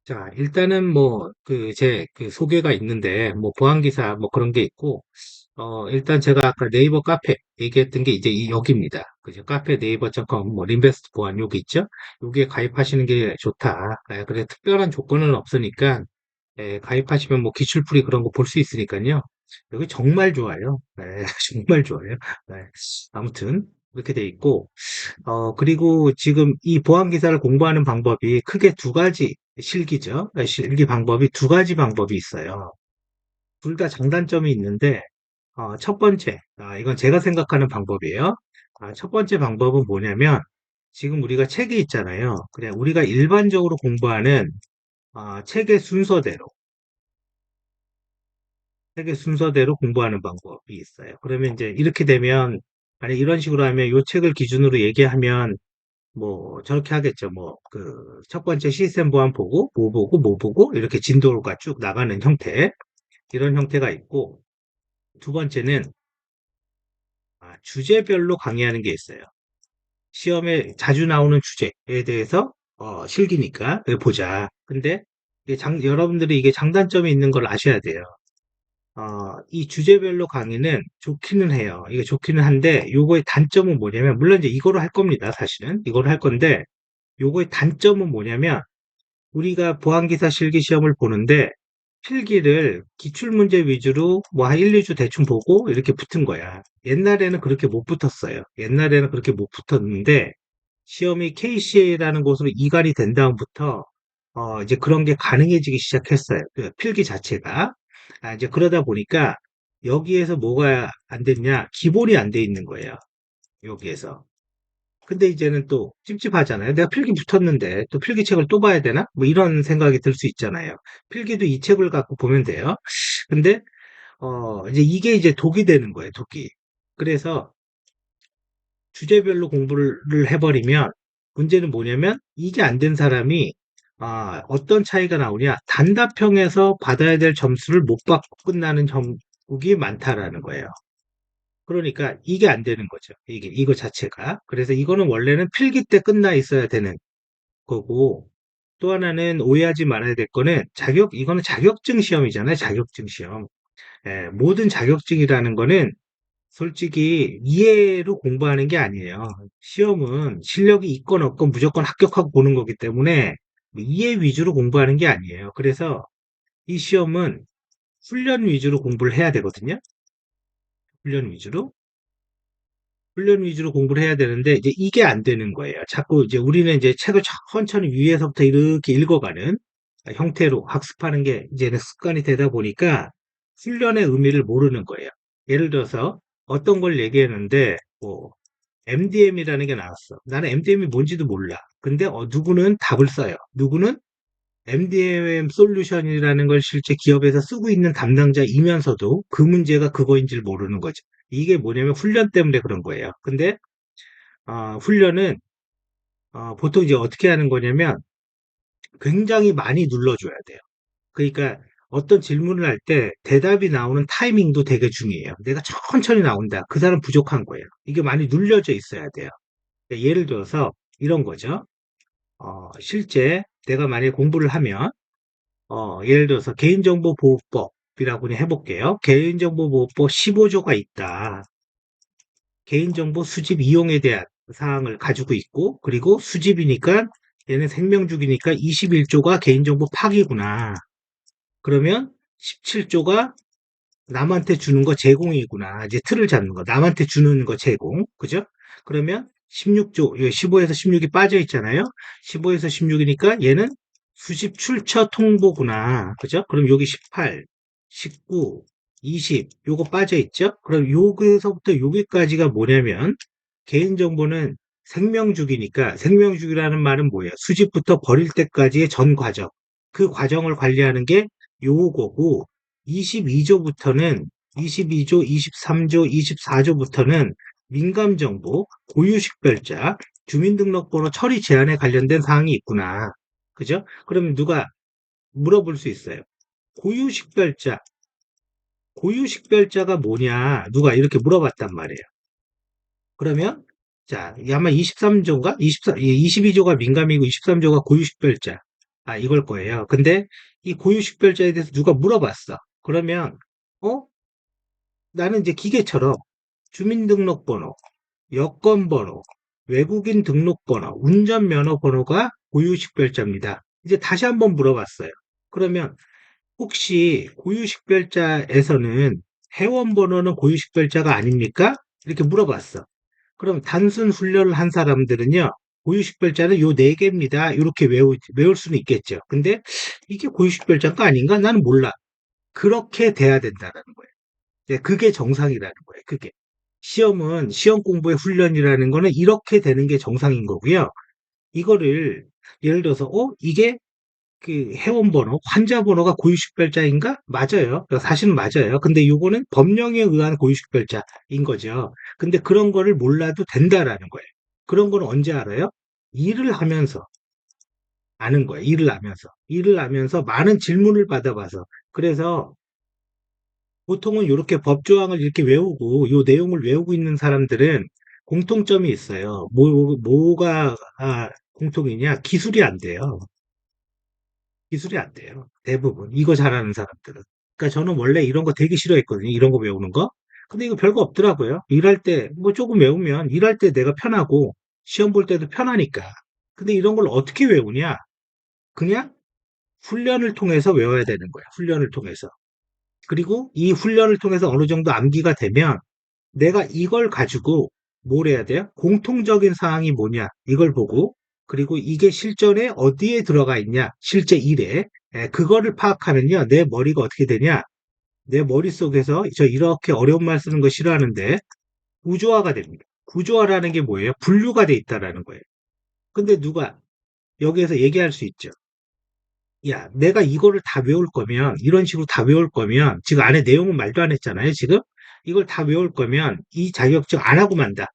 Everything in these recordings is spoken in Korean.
자, 일단은 뭐, 그 소개가 있는데, 뭐, 보안기사 뭐 그런 게 있고, 일단 제가 아까 네이버 카페 얘기했던 게 이제 여기입니다. 그죠? 카페 네이버.com, 뭐, 림베스트 보안 여기 있죠? 여기에 가입하시는 게 좋다. 그래, 특별한 조건은 없으니까, 가입하시면 뭐, 기출풀이 그런 거 볼 수 있으니까요. 여기 정말 좋아요. 네, 정말 좋아요. 네, 아무튼, 그렇게 돼 있고, 그리고 지금 이 보안 기사를 공부하는 방법이 크게 두 가지 실기죠. 실기 방법이 두 가지 방법이 있어요. 둘 다 장단점이 있는데, 첫 번째, 이건 제가 생각하는 방법이에요. 첫 번째 방법은 뭐냐면, 지금 우리가 책이 있잖아요. 그냥 우리가 일반적으로 공부하는 책의 순서대로, 책의 순서대로 공부하는 방법이 있어요. 그러면 이제 이렇게 되면, 만약 이런 식으로 하면 이 책을 기준으로 얘기하면 뭐 저렇게 하겠죠. 뭐 그 첫 번째 시스템 보안 보고 뭐 보고 뭐 보고 이렇게 진도가 쭉 나가는 형태 이런 형태가 있고 두 번째는 주제별로 강의하는 게 있어요. 시험에 자주 나오는 주제에 대해서 실기니까 보자. 근데 여러분들이 이게 장단점이 있는 걸 아셔야 돼요. 이 주제별로 강의는 좋기는 해요. 이게 좋기는 한데 요거의 단점은 뭐냐면 물론 이제 이거로 할 겁니다. 사실은 이거로 할 건데 요거의 단점은 뭐냐면 우리가 보안기사 실기 시험을 보는데 필기를 기출문제 위주로 뭐 한 1, 2주 대충 보고 이렇게 붙은 거야. 옛날에는 그렇게 못 붙었어요. 옛날에는 그렇게 못 붙었는데 시험이 KCA라는 곳으로 이관이 된 다음부터 이제 그런 게 가능해지기 시작했어요. 그 필기 자체가. 이제 그러다 보니까 여기에서 뭐가 안 됐냐? 기본이 안 돼 있는 거예요. 여기에서. 근데 이제는 또 찝찝하잖아요. 내가 필기 붙었는데 또 필기책을 또 봐야 되나? 뭐 이런 생각이 들 수 있잖아요. 필기도 이 책을 갖고 보면 돼요. 근데 이제 이게 이제 독이 되는 거예요, 독이. 그래서 주제별로 공부를 해버리면 문제는 뭐냐면 이게 안 된 사람이 어떤 차이가 나오냐? 단답형에서 받아야 될 점수를 못 받고 끝나는 전국이 많다라는 거예요. 그러니까 이게 안 되는 거죠. 이거 자체가. 그래서 이거는 원래는 필기 때 끝나 있어야 되는 거고, 또 하나는 오해하지 말아야 될 거는 이거는 자격증 시험이잖아요. 자격증 시험. 모든 자격증이라는 거는 솔직히 이해로 공부하는 게 아니에요. 시험은 실력이 있건 없건 무조건 합격하고 보는 거기 때문에 뭐 이해 위주로 공부하는 게 아니에요. 그래서 이 시험은 훈련 위주로 공부를 해야 되거든요. 훈련 위주로. 훈련 위주로 공부를 해야 되는데 이제 이게 안 되는 거예요. 자꾸 이제 우리는 이제 책을 천천히 위에서부터 이렇게 읽어가는 형태로 학습하는 게 이제는 습관이 되다 보니까 훈련의 의미를 모르는 거예요. 예를 들어서 어떤 걸 얘기했는데 뭐 MDM이라는 게 나왔어. 나는 MDM이 뭔지도 몰라. 근데 누구는 답을 써요. 누구는 MDM 솔루션이라는 걸 실제 기업에서 쓰고 있는 담당자이면서도 그 문제가 그거인지를 모르는 거죠. 이게 뭐냐면 훈련 때문에 그런 거예요. 근데 훈련은 보통 이제 어떻게 하는 거냐면 굉장히 많이 눌러줘야 돼요. 그러니까 어떤 질문을 할 때 대답이 나오는 타이밍도 되게 중요해요. 내가 천천히 나온다. 그 사람 부족한 거예요. 이게 많이 눌려져 있어야 돼요. 그러니까 예를 들어서 이런 거죠. 실제 내가 만약에 공부를 하면 예를 들어서 개인정보보호법이라고 그냥 해볼게요. 개인정보보호법 15조가 있다. 개인정보 수집 이용에 대한 사항을 가지고 있고, 그리고 수집이니까 얘는 생명주기니까 21조가 개인정보 파기구나. 그러면 17조가 남한테 주는 거 제공이구나. 이제 틀을 잡는 거. 남한테 주는 거 제공. 그죠? 그러면 16조, 15에서 16이 빠져 있잖아요. 15에서 16이니까 얘는 수집 출처 통보구나. 그죠? 그럼 여기 18, 19, 20, 요거 빠져 있죠? 그럼 여기서부터 여기까지가 뭐냐면 개인정보는 생명주기니까 생명주기라는 말은 뭐예요? 수집부터 버릴 때까지의 전 과정. 그 과정을 관리하는 게 요거고 22조부터는 22조, 23조, 24조부터는 민감정보, 고유식별자, 주민등록번호 처리 제한에 관련된 사항이 있구나. 그죠? 그러면 누가 물어볼 수 있어요. 고유식별자, 고유식별자가 뭐냐? 누가 이렇게 물어봤단 말이에요. 그러면 자, 아마 23조인가? 22조가 민감이고 23조가 고유식별자. 이걸 거예요. 근데 이 고유식별자에 대해서 누가 물어봤어. 그러면, 어? 나는 이제 기계처럼 주민등록번호, 여권번호, 외국인 등록번호, 운전면허번호가 고유식별자입니다. 이제 다시 한번 물어봤어요. 그러면 혹시 고유식별자에서는 회원번호는 고유식별자가 아닙니까? 이렇게 물어봤어. 그럼 단순 훈련을 한 사람들은요, 고유식별자는 요 네 개입니다. 이렇게 외울 수는 있겠죠. 근데 이게 고유식별자가 아닌가? 나는 몰라. 그렇게 돼야 된다는 거예요. 네, 그게 정상이라는 거예요. 그게. 시험은 시험 공부의 훈련이라는 거는 이렇게 되는 게 정상인 거고요. 이거를 예를 들어서 이게 그 회원번호, 환자번호가 고유식별자인가? 맞아요. 사실은 맞아요. 근데 요거는 법령에 의한 고유식별자인 거죠. 근데 그런 거를 몰라도 된다라는 거예요. 그런 거는 언제 알아요? 일을 하면서 아는 거예요. 일을 하면서. 일을 하면서 많은 질문을 받아봐서. 그래서 보통은 이렇게 법조항을 이렇게 외우고 요 내용을 외우고 있는 사람들은 공통점이 있어요. 뭐가 공통이냐? 기술이 안 돼요. 기술이 안 돼요. 대부분. 이거 잘하는 사람들은. 그러니까 저는 원래 이런 거 되게 싫어했거든요. 이런 거 외우는 거. 근데 이거 별거 없더라고요. 일할 때, 뭐 조금 외우면 일할 때 내가 편하고 시험 볼 때도 편하니까. 근데 이런 걸 어떻게 외우냐? 그냥 훈련을 통해서 외워야 되는 거야. 훈련을 통해서. 그리고 이 훈련을 통해서 어느 정도 암기가 되면 내가 이걸 가지고 뭘 해야 돼요? 공통적인 사항이 뭐냐? 이걸 보고, 그리고 이게 실전에 어디에 들어가 있냐? 실제 일에. 그거를 파악하면요. 내 머리가 어떻게 되냐? 내 머릿속에서 저 이렇게 어려운 말 쓰는 거 싫어하는데 구조화가 됩니다. 구조화라는 게 뭐예요? 분류가 돼 있다라는 거예요. 근데 누가 여기에서 얘기할 수 있죠. 야, 내가 이거를 다 외울 거면, 이런 식으로 다 외울 거면, 지금 안에 내용은 말도 안 했잖아요, 지금? 이걸 다 외울 거면, 이 자격증 안 하고 만다.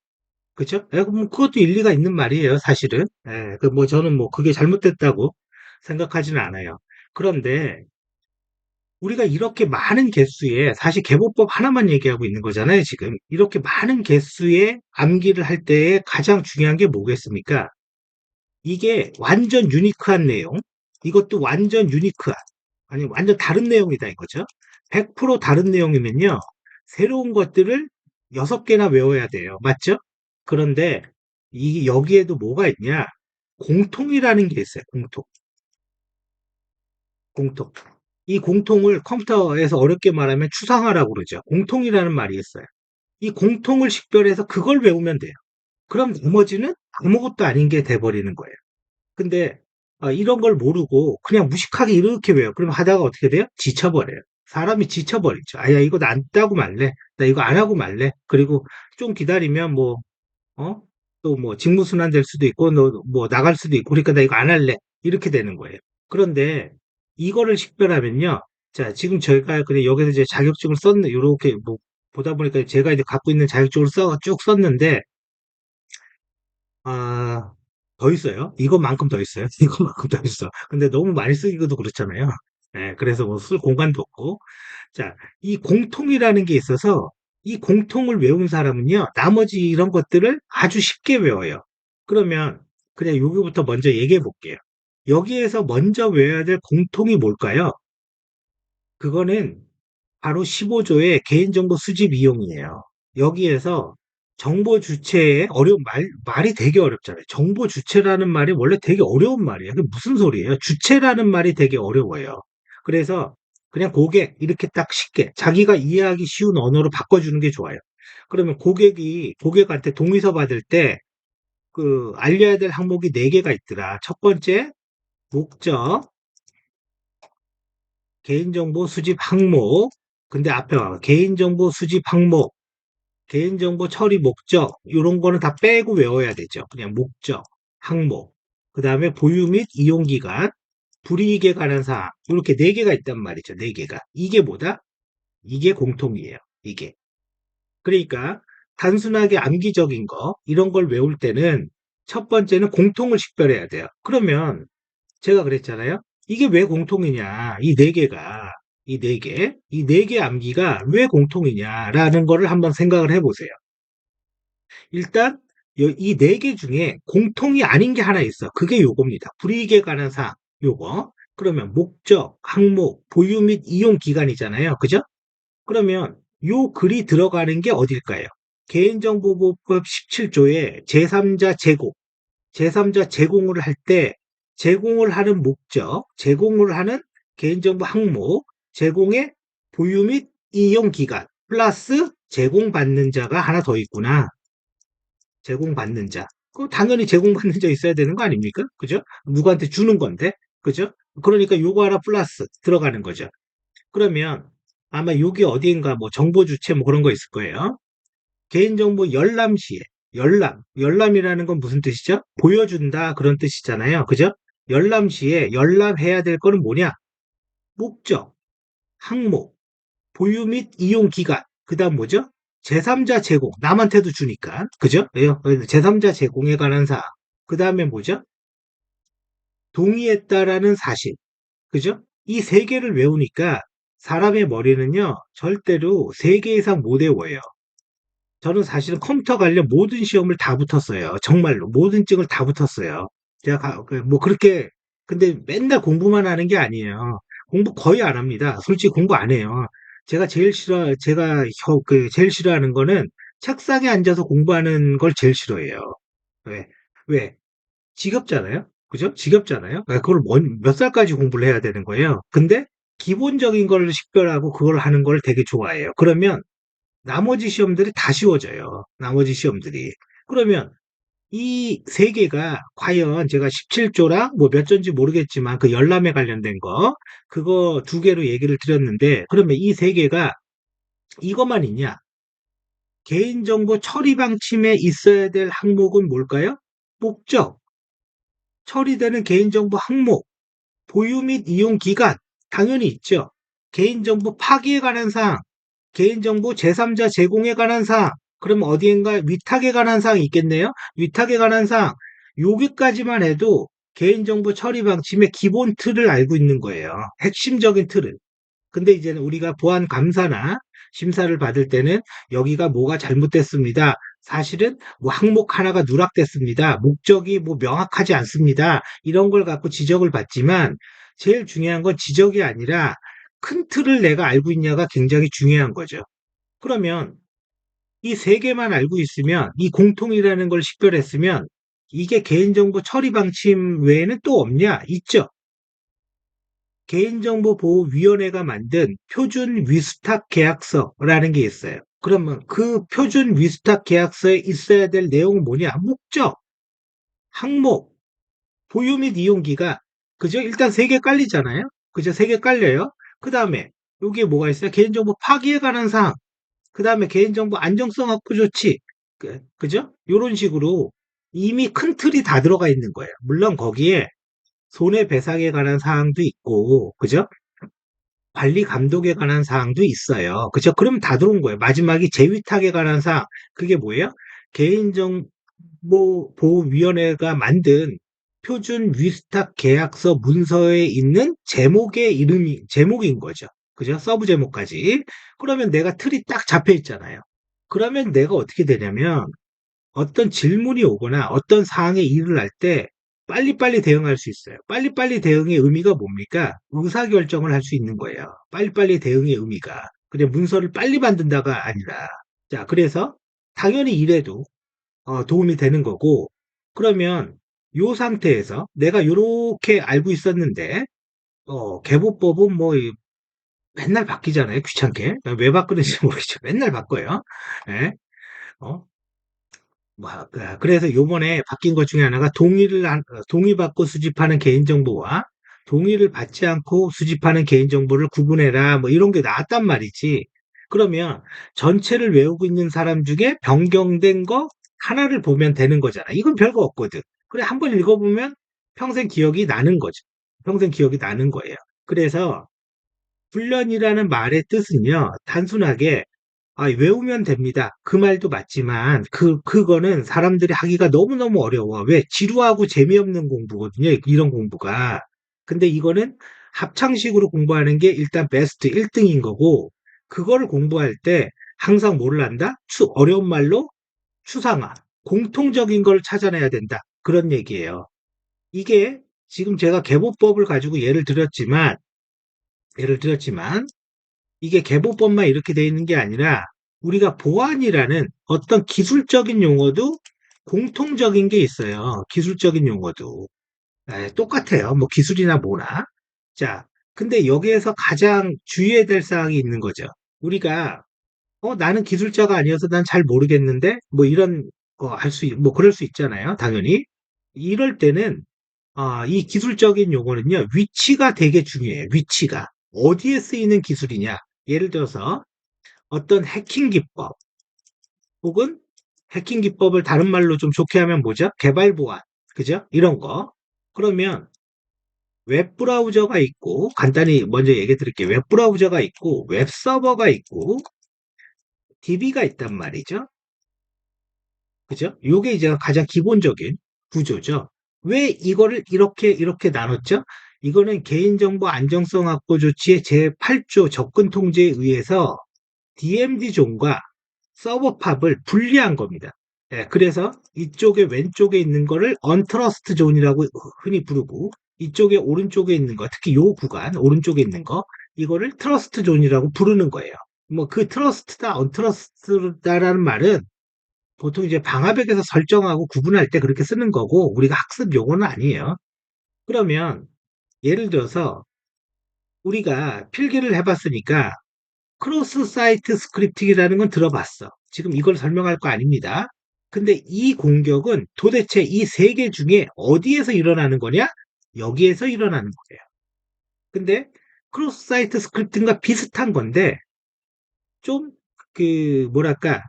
그쵸? 그럼 그것도 일리가 있는 말이에요, 사실은. 뭐 저는 뭐 그게 잘못됐다고 생각하지는 않아요. 그런데 우리가 이렇게 많은 개수의, 사실 개보법 하나만 얘기하고 있는 거잖아요, 지금. 이렇게 많은 개수의 암기를 할 때에 가장 중요한 게 뭐겠습니까? 이게 완전 유니크한 내용, 이것도 완전 유니크한, 아니, 완전 다른 내용이다 이거죠. 100% 다른 내용이면요, 새로운 것들을 6개나 외워야 돼요. 맞죠? 그런데 여기에도 뭐가 있냐? 공통이라는 게 있어요. 공통. 공통. 이 공통을 컴퓨터에서 어렵게 말하면 추상화라고 그러죠. 공통이라는 말이 있어요. 이 공통을 식별해서 그걸 외우면 돼요. 그럼 나머지는 아무것도 아닌 게 돼버리는 거예요. 근데 이런 걸 모르고 그냥 무식하게 이렇게 외워. 그럼 하다가 어떻게 돼요? 지쳐버려요. 사람이 지쳐버리죠. 야, 이거 나 안 따고 말래. 나 이거 안 하고 말래. 그리고 좀 기다리면 뭐, 어? 또 뭐 직무순환 될 수도 있고, 너 뭐 나갈 수도 있고, 그러니까 나 이거 안 할래. 이렇게 되는 거예요. 그런데 이거를 식별하면요. 자, 지금 저희가 그냥 여기서 이제 자격증을 썼는, 요렇게 뭐 보다 보니까 제가 이제 갖고 있는 자격증을 쭉 썼는데, 아, 더 있어요. 이것만큼 더 있어요. 이것만큼 더 있어. 근데 너무 많이 쓰기도 그렇잖아요. 그래서 뭐 쓸 공간도 없고. 자, 이 공통이라는 게 있어서 이 공통을 외운 사람은요, 나머지 이런 것들을 아주 쉽게 외워요. 그러면 그냥 여기부터 먼저 얘기해 볼게요. 여기에서 먼저 외워야 될 공통이 뭘까요? 그거는 바로 15조의 개인정보 수집 이용이에요. 여기에서 정보 주체의 말이 되게 어렵잖아요. 정보 주체라는 말이 원래 되게 어려운 말이에요. 그게 무슨 소리예요? 주체라는 말이 되게 어려워요. 그래서 그냥 고객, 이렇게 딱 쉽게 자기가 이해하기 쉬운 언어로 바꿔주는 게 좋아요. 그러면 고객한테 동의서 받을 때 알려야 될 항목이 4개가 있더라. 첫 번째, 목적, 개인정보 수집 항목. 근데 앞에 와. 개인정보 수집 항목, 개인정보 처리 목적, 이런 거는 다 빼고 외워야 되죠. 그냥 목적, 항목, 그 다음에 보유 및 이용 기간, 불이익에 관한 사항, 이렇게 4개가 있단 말이죠. 4개가. 이게 뭐다? 이게 공통이에요. 이게. 그러니까 단순하게 암기적인 거, 이런 걸 외울 때는 첫 번째는 공통을 식별해야 돼요. 그러면 제가 그랬잖아요. 이게 왜 공통이냐? 이 네 개 암기가 왜 공통이냐라는 거를 한번 생각을 해보세요. 일단 이 네 개 중에 공통이 아닌 게 하나 있어. 그게 요겁니다. 불이익에 관한 사항. 요거. 그러면 목적, 항목, 보유 및 이용 기간이잖아요. 그죠? 그러면 요 글이 들어가는 게 어딜까요? 개인정보보호법 17조에 제3자 제공, 제3자 제공을 할 때 제공을 하는 목적, 제공을 하는 개인정보 항목, 제공의 보유 및 이용 기간, 플러스 제공받는 자가 하나 더 있구나. 제공받는 자. 그 당연히 제공받는 자 있어야 되는 거 아닙니까? 그죠? 누구한테 주는 건데. 그죠? 그러니까 요거 하나 플러스 들어가는 거죠. 그러면 아마 여기 어디인가 뭐 정보 주체 뭐 그런 거 있을 거예요. 개인정보 열람 시에 열람이라는 건 무슨 뜻이죠? 보여준다 그런 뜻이잖아요. 그죠? 열람 시에 열람해야 될 거는 뭐냐? 목적, 항목, 보유 및 이용 기간. 그다음 뭐죠? 제3자 제공. 남한테도 주니까. 그죠? 제3자 제공에 관한 사항. 그다음에 뭐죠? 동의했다라는 사실. 그죠? 이 세 개를 외우니까 사람의 머리는요, 절대로 세 개 이상 못 외워요. 저는 사실은 컴퓨터 관련 모든 시험을 다 붙었어요. 정말로. 모든 증을 다 붙었어요. 제가, 뭐 그렇게, 근데 맨날 공부만 하는 게 아니에요. 공부 거의 안 합니다. 솔직히 공부 안 해요. 제일 싫어하는 거는 책상에 앉아서 공부하는 걸 제일 싫어해요. 왜? 왜? 지겹잖아요? 그죠? 지겹잖아요? 그걸 몇 살까지 공부를 해야 되는 거예요. 근데 기본적인 걸 식별하고 그걸 하는 걸 되게 좋아해요. 그러면 나머지 시험들이 다 쉬워져요. 나머지 시험들이. 그러면 이 세 개가 과연 제가 17조랑 뭐 몇 조인지 모르겠지만 그 열람에 관련된 거, 그거 두 개로 얘기를 드렸는데, 그러면 이 세 개가 이것만 있냐? 개인정보 처리 방침에 있어야 될 항목은 뭘까요? 목적, 처리되는 개인정보 항목, 보유 및 이용 기간, 당연히 있죠. 개인정보 파기에 관한 사항, 개인정보 제3자 제공에 관한 사항, 그럼 어디인가 위탁에 관한 사항이 있겠네요. 위탁에 관한 사항, 여기까지만 해도 개인정보 처리 방침의 기본 틀을 알고 있는 거예요. 핵심적인 틀을. 근데 이제는 우리가 보안 감사나 심사를 받을 때는 여기가 뭐가 잘못됐습니다. 사실은 뭐 항목 하나가 누락됐습니다. 목적이 뭐 명확하지 않습니다. 이런 걸 갖고 지적을 받지만 제일 중요한 건 지적이 아니라 큰 틀을 내가 알고 있냐가 굉장히 중요한 거죠. 그러면 이 세 개만 알고 있으면, 이 공통이라는 걸 식별했으면 이게 개인정보 처리 방침 외에는 또 없냐? 있죠. 개인정보보호위원회가 만든 표준 위수탁 계약서라는 게 있어요. 그러면 그 표준 위수탁 계약서에 있어야 될 내용은 뭐냐? 목적, 항목, 보유 및 이용기가, 그죠? 일단 세 개 깔리잖아요. 그죠? 세 개 깔려요. 그 다음에 여기에 뭐가 있어요? 개인정보 파기에 관한 사항, 그 다음에 개인정보 안정성 확보 조치, 그죠? 이런 식으로 이미 큰 틀이 다 들어가 있는 거예요. 물론 거기에 손해배상에 관한 사항도 있고, 그죠? 관리 감독에 관한 사항도 있어요. 그죠? 그럼 다 들어온 거예요. 마지막이 재위탁에 관한 사항. 그게 뭐예요? 개인정보보호위원회가 만든 표준 위탁 계약서 문서에 있는 제목의 제목인 거죠. 그죠? 서브 제목까지. 그러면 내가 틀이 딱 잡혀 있잖아요. 그러면 내가 어떻게 되냐면 어떤 질문이 오거나 어떤 사항에 일을 할 때 빨리빨리 대응할 수 있어요. 빨리빨리 대응의 의미가 뭡니까? 의사결정을 할 수 있는 거예요. 빨리빨리 대응의 의미가. 그냥 문서를 빨리 만든다가 아니라. 자, 그래서 당연히 이래도 도움이 되는 거고, 그러면 요 상태에서 내가 요렇게 알고 있었는데, 개보법은 뭐 맨날 바뀌잖아요. 귀찮게. 왜 바꾸는지 모르겠죠. 맨날 바꿔요. 예? 어? 그래서 요번에 바뀐 것 중에 하나가 동의받고 수집하는 개인정보와 동의를 받지 않고 수집하는 개인정보를 구분해라. 뭐 이런 게 나왔단 말이지. 그러면 전체를 외우고 있는 사람 중에 변경된 거 하나를 보면 되는 거잖아. 이건 별거 없거든. 그래, 한번 읽어보면 평생 기억이 나는 거죠. 평생 기억이 나는 거예요. 그래서 훈련이라는 말의 뜻은요, 단순하게 외우면 됩니다. 그 말도 맞지만, 그거는 사람들이 하기가 너무너무 어려워. 왜? 지루하고 재미없는 공부거든요. 이런 공부가. 근데 이거는 합창식으로 공부하는 게 일단 베스트 1등인 거고, 그거를 공부할 때 항상 뭐를 한다? 어려운 말로 추상화. 공통적인 걸 찾아내야 된다. 그런 얘기예요. 이게 지금 제가 계보법을 가지고 예를 들었지만, 이게 계보법만 이렇게 돼 있는 게 아니라, 우리가 보안이라는 어떤 기술적인 용어도 공통적인 게 있어요. 기술적인 용어도. 똑같아요. 뭐 기술이나 뭐나. 자, 근데 여기에서 가장 주의해야 될 사항이 있는 거죠. 우리가 나는 기술자가 아니어서 난 잘 모르겠는데 뭐 이런 거 뭐 그럴 수 있잖아요. 당연히. 이럴 때는 이 기술적인 용어는요. 위치가 되게 중요해요. 위치가. 어디에 쓰이는 기술이냐. 예를 들어서 어떤 해킹 기법 혹은 해킹 기법을 다른 말로 좀 좋게 하면 뭐죠? 개발 보안. 그죠? 이런 거. 그러면 웹브라우저가 있고, 간단히 먼저 얘기 드릴게요. 웹브라우저가 있고, 웹서버가 있고, DB가 있단 말이죠. 그죠? 요게 이제 가장 기본적인 구조죠. 왜 이거를 이렇게 나눴죠? 이거는 개인정보 안정성 확보 조치의 제8조 접근 통제에 의해서 DMZ 존과 서버 팝을 분리한 겁니다. 그래서 이쪽에 왼쪽에 있는 거를 언트러스트 존이라고 흔히 부르고 이쪽에 오른쪽에 있는 거, 특히 요 구간 오른쪽에 있는 거 이거를 트러스트 존이라고 부르는 거예요. 뭐 그 트러스트다, 언트러스트다라는 말은 보통 이제 방화벽에서 설정하고 구분할 때 그렇게 쓰는 거고 우리가 학습 용어는 아니에요. 그러면 예를 들어서 우리가 필기를 해봤으니까 크로스 사이트 스크립팅이라는 건 들어봤어. 지금 이걸 설명할 거 아닙니다. 근데 이 공격은 도대체 이 세 개 중에 어디에서 일어나는 거냐? 여기에서 일어나는 거예요. 근데 크로스 사이트 스크립팅과 비슷한 건데 좀 뭐랄까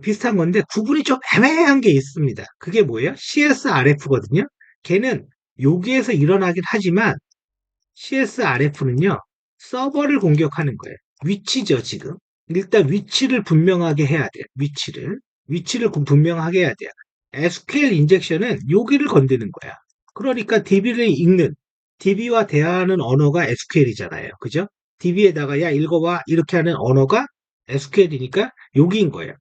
비슷한 건데 구분이 좀 애매한 게 있습니다. 그게 뭐예요? CSRF거든요. 걔는 여기에서 일어나긴 하지만 CSRF는요, 서버를 공격하는 거예요. 위치죠, 지금. 일단 위치를 분명하게 해야 돼요. 위치를 분명하게 해야 돼요. SQL 인젝션은 여기를 건드는 거야. 그러니까 DB를 읽는, DB와 대화하는 언어가 SQL이잖아요. 그죠? DB에다가 야, 읽어봐. 이렇게 하는 언어가 SQL이니까 여기인 거예요.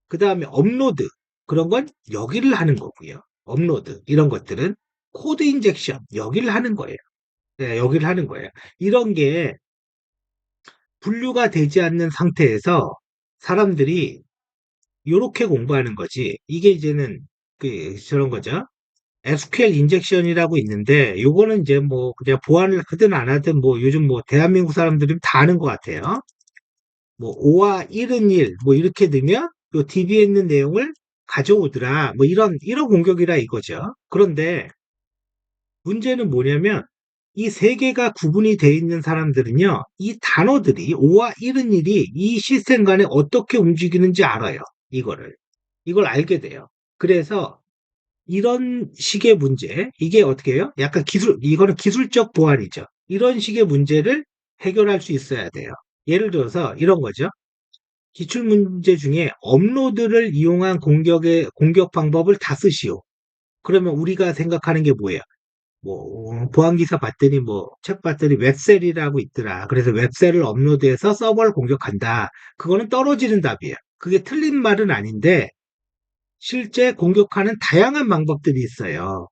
그 다음에 업로드. 그런 건 여기를 하는 거고요. 업로드. 이런 것들은 코드 인젝션. 여기를 하는 거예요. 네, 여기를 하는 거예요. 이런 게 분류가 되지 않는 상태에서 사람들이 이렇게 공부하는 거지. 이게 이제는 저런 거죠. SQL 인젝션이라고 있는데 요거는 이제 뭐 그냥 보안을 하든 안 하든 뭐 요즘 뭐 대한민국 사람들은 다 아는 것 같아요. 뭐 5와 1은 1, 뭐 이렇게 넣으면 요 DB에 있는 내용을 가져오더라. 뭐 이런 공격이라 이거죠. 그런데 문제는 뭐냐면 이 세 개가 구분이 돼 있는 사람들은요, 이 단어들이 5와 1은 1이 이 시스템 간에 어떻게 움직이는지 알아요. 이거를. 이걸 알게 돼요. 그래서 이런 식의 문제, 이게 어떻게 해요? 약간 이거는 기술적 보안이죠. 이런 식의 문제를 해결할 수 있어야 돼요. 예를 들어서 이런 거죠. 기출 문제 중에 업로드를 이용한 공격 방법을 다 쓰시오. 그러면 우리가 생각하는 게 뭐예요? 뭐 보안 기사 봤더니 뭐 책 봤더니 웹셀이라고 있더라. 그래서 웹셀을 업로드해서 서버를 공격한다. 그거는 떨어지는 답이에요. 그게 틀린 말은 아닌데 실제 공격하는 다양한 방법들이 있어요.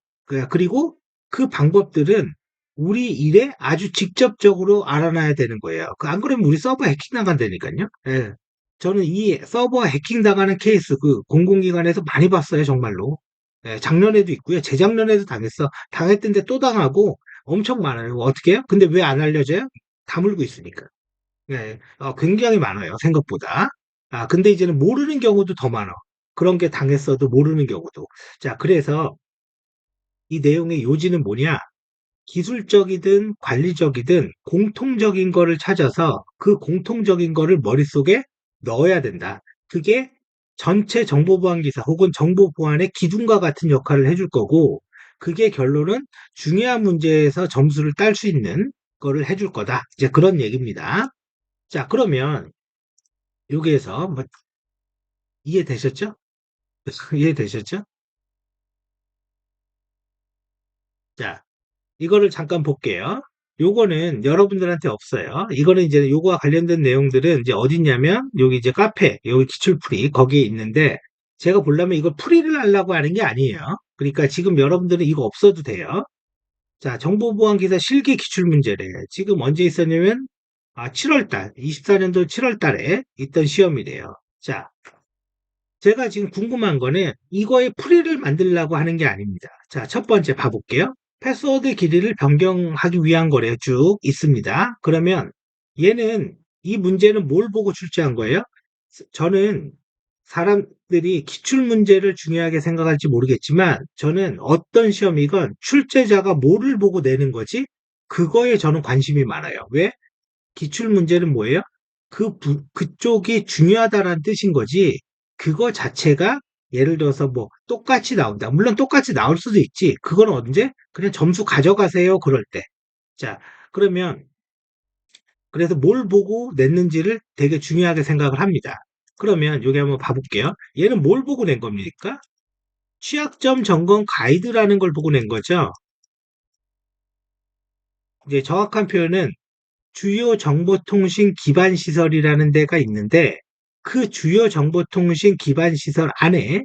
그리고 그 방법들은 우리 일에 아주 직접적으로 알아놔야 되는 거예요. 안 그러면 우리 서버 해킹 나간다니까요. 예. 저는 이 서버 해킹 당하는 케이스 공공기관에서 많이 봤어요, 정말로. 예, 작년에도 있고요. 재작년에도 당했던데 또 당하고 엄청 많아요. 어떻게 해요? 근데 왜 안 알려져요? 다물고 있으니까. 네, 굉장히 많아요, 생각보다. 근데 이제는 모르는 경우도 더 많아. 그런 게 당했어도 모르는 경우도. 자, 그래서 이 내용의 요지는 뭐냐? 기술적이든 관리적이든 공통적인 거를 찾아서 그 공통적인 거를 머릿속에 넣어야 된다. 그게 전체 정보보안 기사 혹은 정보보안의 기둥과 같은 역할을 해줄 거고, 그게 결론은 중요한 문제에서 점수를 딸 수 있는 거를 해줄 거다. 이제 그런 얘기입니다. 자, 그러면 여기에서 뭐 이해되셨죠? 이해되셨죠? 자, 이거를 잠깐 볼게요. 요거는 여러분들한테 없어요. 이거는 이제 요거와 관련된 내용들은 이제 어딨냐면 여기 이제 카페, 여기 기출풀이 거기에 있는데 제가 보려면 이걸 풀이를 하려고 하는 게 아니에요. 그러니까 지금 여러분들은 이거 없어도 돼요. 자, 정보보안기사 실기 기출문제래. 지금 언제 있었냐면, 7월달, 24년도 7월달에 있던 시험이래요. 자, 제가 지금 궁금한 거는 이거의 풀이를 만들려고 하는 게 아닙니다. 자, 첫 번째 봐볼게요. 패스워드 길이를 변경하기 위한 거래 쭉 있습니다. 그러면 얘는 이 문제는 뭘 보고 출제한 거예요? 저는 사람들이 기출 문제를 중요하게 생각할지 모르겠지만 저는 어떤 시험이건 출제자가 뭐를 보고 내는 거지? 그거에 저는 관심이 많아요. 왜? 기출 문제는 뭐예요? 그쪽이 중요하다라는 뜻인 거지. 그거 자체가 예를 들어서 뭐 똑같이 나온다. 물론 똑같이 나올 수도 있지. 그건 언제? 그냥 점수 가져가세요. 그럴 때. 자, 그러면 그래서 뭘 보고 냈는지를 되게 중요하게 생각을 합니다. 그러면 여기 한번 봐볼게요. 얘는 뭘 보고 낸 겁니까? 취약점 점검 가이드라는 걸 보고 낸 거죠. 이제 정확한 표현은 주요 정보통신 기반 시설이라는 데가 있는데 그 주요 정보통신 기반 시설 안에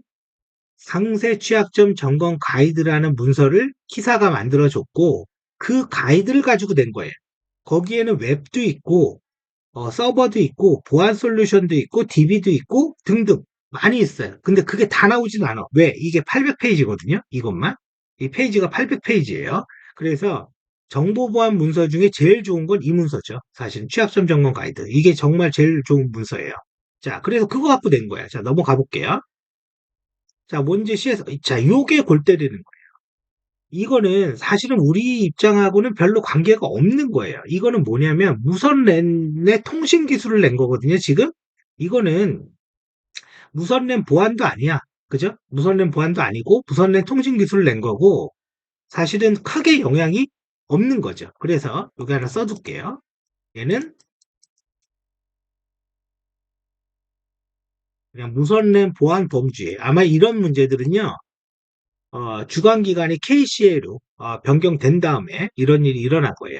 상세 취약점 점검 가이드라는 문서를 키사가 만들어줬고 그 가이드를 가지고 낸 거예요. 거기에는 웹도 있고 서버도 있고 보안 솔루션도 있고 DB도 있고 등등 많이 있어요. 근데 그게 다 나오진 않아. 왜? 이게 800페이지거든요. 이것만. 이 페이지가 800페이지예요. 그래서 정보보안 문서 중에 제일 좋은 건 이 문서죠. 사실은 취약점 점검 가이드. 이게 정말 제일 좋은 문서예요. 자, 그래서 그거 갖고 낸 거야. 자, 넘어가 볼게요. 자, 문제 C에서 자, 요게 골 때리는 거예요. 이거는 사실은 우리 입장하고는 별로 관계가 없는 거예요. 이거는 뭐냐면 무선랜의 통신 기술을 낸 거거든요, 지금. 이거는 무선랜 보안도 아니야. 그죠? 무선랜 보안도 아니고 무선랜 통신 기술을 낸 거고 사실은 크게 영향이 없는 거죠. 그래서 여기 하나 써둘게요. 얘는 그냥 무선랜 보안 범주에 아마 이런 문제들은요. 주관기관이 KCA로 변경된 다음에 이런 일이 일어날 거예요.